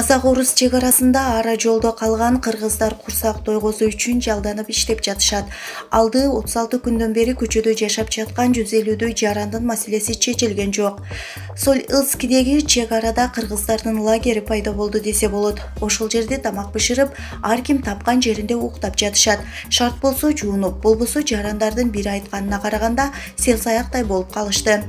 Казак-орус чек арасында ара жолдо калган кыргыздар курсак тойгозуу үчүн жалданып иштеп жатышат. Алды 36 күндөн бери көчөдө жашап жаткан 150 жарандын маселеси чечилген жок. Соль-Илскидеги чек арада кыргыздардын лагери пайда болду десе болот. Ошол жерде тамак бышырып, ар ким тапкан жеринде уктап жатышат. Шарт болсо жуунуп, болбосо жарандардын бири айтканына караганда сел-саяктай болуп калышты.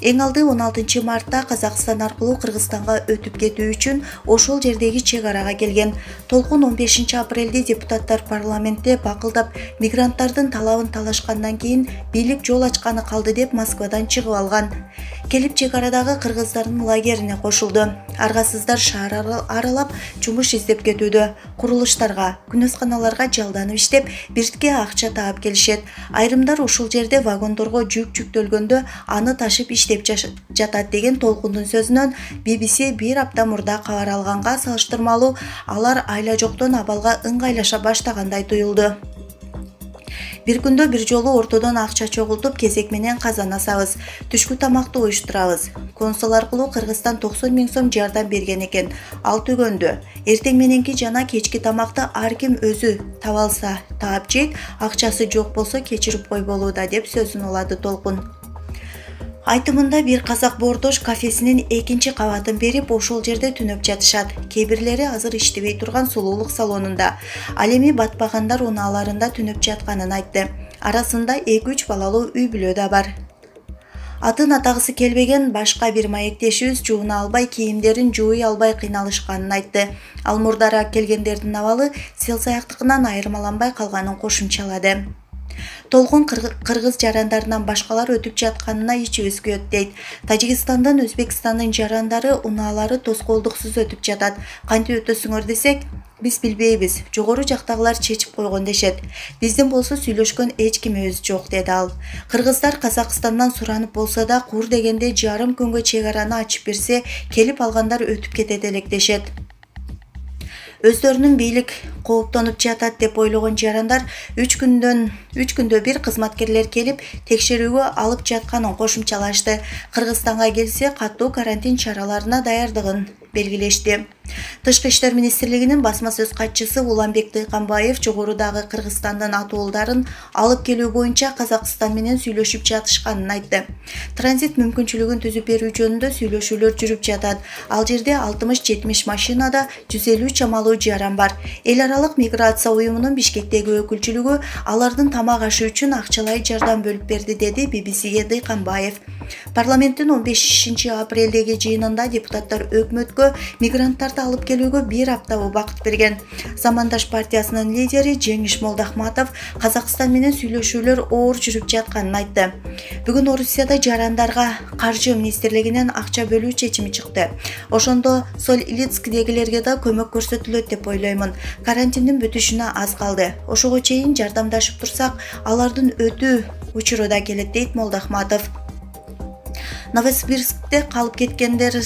Эң алды 16 мартта Казакстан аркылуу Кыргызстанга өтүп кетүү үчүн ошол жердеги чек арага келген. Толкун 15 апрелде депутаттар парламентте бакылдап мигранттардын талабын талашкандан кийин бийлик жол ачканы калды деп Москвадан чыгып алган. Келип чек арадагы кыргыздардын лагерине кошулду. Аргасыздар шаар аралап жумуш издеп кетүүдө. Курулуштарга, күнөсканаларга жалданып иштеп, биртке акча таап келишет. Айрымдар ошол жерде вагондорго жүк жүктөлгөндө аны ташып иштеп жатат деген Толкундун сөзүнөн BBC бир апта мурда кабар алганга салыштырмалуу алар айла жоктон абалга ыңгайлаша баштагандай туюлду. Бир күндө бир жолу ортодон акча чогултуп кезек менен казан асабыз, түшкү тамакты уюштурабыз. Консул аркылуу Кыргызстан 90 000 сом жардам берген экен. Ал түгөндө эртең мененки жана кечки тамакты ар ким өзү таба алса таап жейт, акчасы жок болсо кечирип койболууда деп сөзүн улады Толкун. Айтымында бир казак бордош кафесинин экинчи кабатын берип, ошол жерде түнөп жатышат. Кээ бирлери азыр иштебей турган сулуулук салонунда. Ал эми батпагандар унааларында түнөп жатканын айтты. Арасында 2-3 балалуу үй бүлө да бар. Атын атагысы келбеген башка бир маектешибиз жууна албай, кийимдерин жууй албай кыйналышканын айтты. Ал мурдара келгендердин абалы сел-саяктыкынан айырмаланбай калганын кошумчалады. Толкун кыргыз жарандарынан башкалар өтүп жатканына ичибиз күйөт дейт. Тажикстандан Өзбекстандын жарандары унаалары тоскоолдуксуз өтүп жатат. Кантип өтөсүңөр десек, биз билбейбиз. Жогору жактагылар чечип койгон дешет. Биздин болсо сүйлөшкөн эч кимибиз жок деди ал. Кыргыздар Казакстандан суранып болсо да кур дегенде жарым күнгө чек араны ачып берсе, келип алгандар өтүп кетет элек дешет. Өздөрүнүн бийлик кооптонуп жатат деп ойлогон жарандар 3 күндө бир кызматкерлер келип текшерүүгө алып жатканын кошумчалашты. Кыргызстанга келсе катуу карантин чараларына даярдыгын белгилешти. Тышкы иштер министрлигинин басма сөз катчысы Уланбек Дыйканбаев жогорудагы Кыргызстандын атуулдарын алып келүү боюнча Казакстан менен сүйлөшүп жатышканын айтты. Транзит мүмкүнчүлүгүн түзүп берүү жөнүндө сүйлөшүүлөр жүрүп жатат. Ал жерде 60-70 машинада 150 чамалуу жаран бар. Эл аралык миграция уюмунун Бишкектеги өкүлчүлүгү алардын тамак ашы үчүн акчалай жардам бөлүп берди, деди BBCге Дыйканбаев. Парламенттин 15 апрелдеги жыйынында депутаттар өкмөткө мигранттарды алып келүүгө бир апта убакыт берген. Замандаш партиясынын лидери Жеңиш Молдахматов Казакстан менен сүйлөшүүлөр оор жүрүп жатканын айтты. Бүгүн Орусияда жарандарга каржы министрлигинен акча бөлүү чечими чыкты. Ошондо Соль-Илицкидегилерге да көмөк көрсөтүлөт деп ойлоймун. Карантиндин бүтүшүнө аз калды. Ошого чейин жардамдашып турсак, алардын өтүү учуру да келет, дейт Молдахматов. Новосибирскте калып кеткендер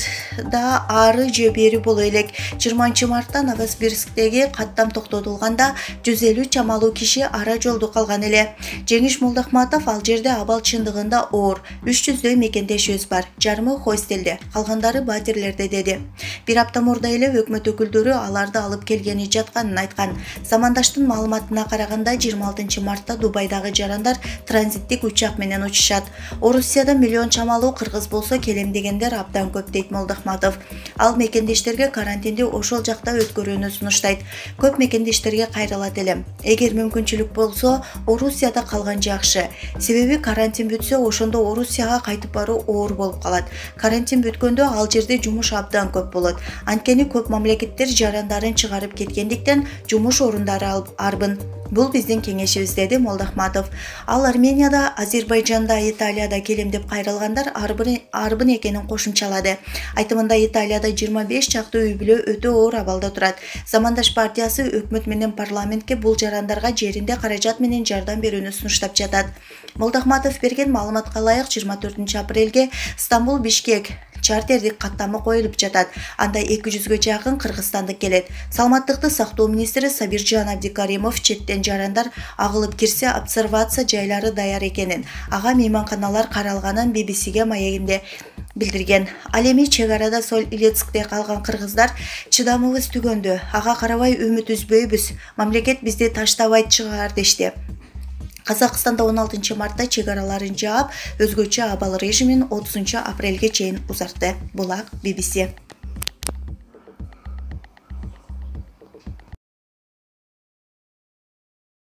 да ары же бери боло элек. 20 мартта Новосибирсктеги каттам токтотулганда 150 чамалуу киши ара жолдо калган эле. Жеңиш Молдахматов ал жерде абал чындыгында оор. 300дөй мекендешибиз бар. Жарымы хостелде, калгандары батирлерде, деди. Бир апта мурда эле өкмөт өкүлдөрү аларды алып келгени жатканын айткан. Замандаштын маалыматына караганда 26 мартта Дубайдагы жарандар транзиттик учак менен учушат. Орусияда миллион чамалуу кыргыз болсо келем дегендер абдан көп, дейт Молдахматов. Ал мекендештерге карантинди ошол жакта өткөрүүнү сунуштайт. Көп мекендештерге кайрылат элем. Эгер мүмкүнчүлүк болсо, Орусияда калган жакшы. Себеби карантин бүтсө, ошондо Орусияга кайтып баруу оор болуп калат. Карантин бүткөндө ал жерде жумуш абдан көп болот. Анткени көп мамлекеттер жарандарын чыгарып кеткендиктен жумуш орундары арбын. Бул биздин кеңешибиз, деди Молдахматов. Ал Арменияда, Азербайжанда, Италияда келем деп кайрылгандар арбын экенин кошумчалады. Айтымында Италияда 25 чакты үй бүлө өтө оор абалда турат. Замандаш партиясы өкмөт менен парламентке бул жарандарга жеринде каражат менен жардам берүүнү сунуштап жатат. Молдахматов берген маалыматка ылайык 24 апрелге Стамбул-Бишкек чартердик каттамы коюлуп жатат. Анда 200-гө жакын кыргызстандык келет. Саламаттыкты сактоо министри Сабиржан Абдикаримов четтен жарандар агылып кирсе обсервация жайлары даяр экенин, ага мейманканалар каралганын BBCге маегинде билдирген. Ал эми чек арада Соль-Илецкте калган кыргыздар чыдамыбыз түгөндү. Ага карабай үмүт үзбөйбүз. Мамлекет бизди таштабайт чыгар дешти. Казакстанда 16 мартта чек араларын жаап, өзгөчө абал режимин 30 апрелге чейин узартты. Булак BBC.